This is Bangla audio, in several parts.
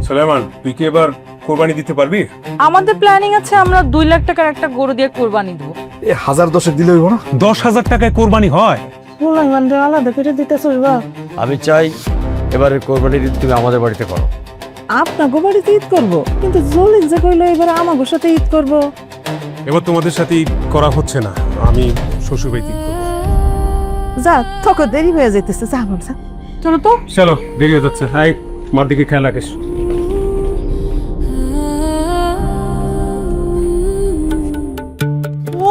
সুলাইমান, তুই কি এবার কোরবানি দিতে পারবি? আমাদের প্ল্যানিং আছে আমরা 2 লাখ টাকার একটা গরু দিয়ে কোরবানি দেব। 1010 দিলে হইব না? 10,000 টাকায় কোরবানি হয়? সুলাইমান রে আলাদা করে দিতে চলবা? আমি চাই এবারে কোরবানির ঈদ তুমি আমাদের বাড়িতে করো। আপনাকে বাড়িতে ঈদ করব, কিন্তু জলিল যে কইলো এবারে আমাদের সাথে ঈদ করব। এবার তোমাদের সাথে ঈদ করা হচ্ছে না, আমি শ্বশুর বাড়িতে ঈদ করবো। যা তোকে দেরি হয়ে যাইতেছে, যা বাবা, যা। চলো তো। চলো, দেরি হয়ে যাচ্ছে। হাই, মার দিকে খেয়াল রাখিস।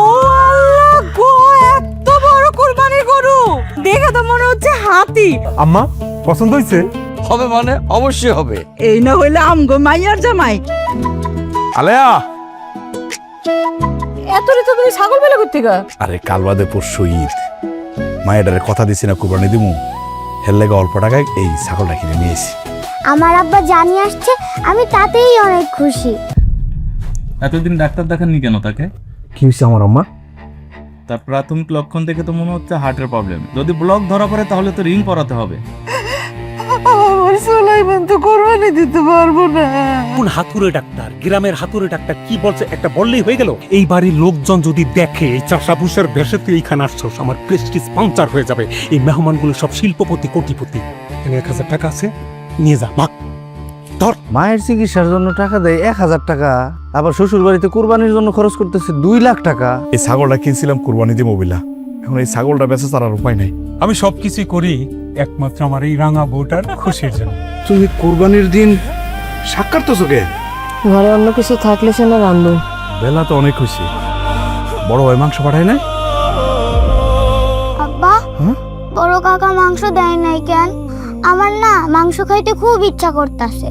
ও আল্লাহ গো, এত বড় কুরবানির গরু দেখে তো মনে হচ্ছে হাতি। আম্মা, পছন্দ হয়েছে? হবে মানে অবশ্যই হবে। এই না হইলে আমগো মাইয়ার জামাই। আলেয়া, এত রে তুমি ছাগল বেলা করতে গা? আরে কাল বাদে পরশু ঈদ, মায়ের কথা দিছি না কুরবানি দিমু, হের লেগে অল্প টাকায় এই ছাগলটা কিনে নিয়েছি। আমার আব্বা জানিয়ে আসছে, আমি তাতেই অনেক খুশি। এতদিন ডাক্তার দেখাননি কেন তাকে? কি হয়েছে আমার আম্মা? তার প্রাথমিক লক্ষণ দেখে তো মনে হচ্ছে হার্টের প্রবলেম। যদি ব্লক ধরা পড়ে তাহলে তো রিং করাতে হবে। আমার সুলাইমান তো কুরবানি দিতে পারবো না। কোন হাতুড়ে ডাক্তার, গ্রামের হাতুড়ে ডাক্তার কি বলছে একটা বললেই হয়ে গেল? এই বাড়ির লোকজন যদি দেখে এই চাষাভুষের ভেসে তুই এইখানে আসছস, আমার প্রেস্টিজ পাঞ্চার হয়ে যাবে। এই মেহমানগুলো সব শিল্পপতি, কোটিপতি। এখানে 1000 টাকা আছে, নিয়ে যা মা। মায়ের চিকিৎসার জন্য টাকা দেয় 1000 টাকা, আবার শ্বশুর বাড়িতে কোরবানির জন্য খরচ করতেছে 2 লাখ টাকা। এই ছাগলটা কিনছিলাম কুরবানি দিমু বইলা, এখন এই ছাগলটা বেচা ছাড়ার উপায় নাই। আমি সবকিছুই করি একমাত্র আমার এই রাঙা বউটার খুশির জন্য। তুমি কুরবানির দিন সাক্ষাৎ তো চোখে? ঘরে অন্য কিছু থাকলে সে না রান্ধু। বেলা তো অনেক খুশি, বড় ভাই মাংস পাঠায় নাই? আব্বা, বড় কাকা মাংস দেয় নাই কেন? আমার না মাংস খাইতে খুব ইচ্ছা করতেছে।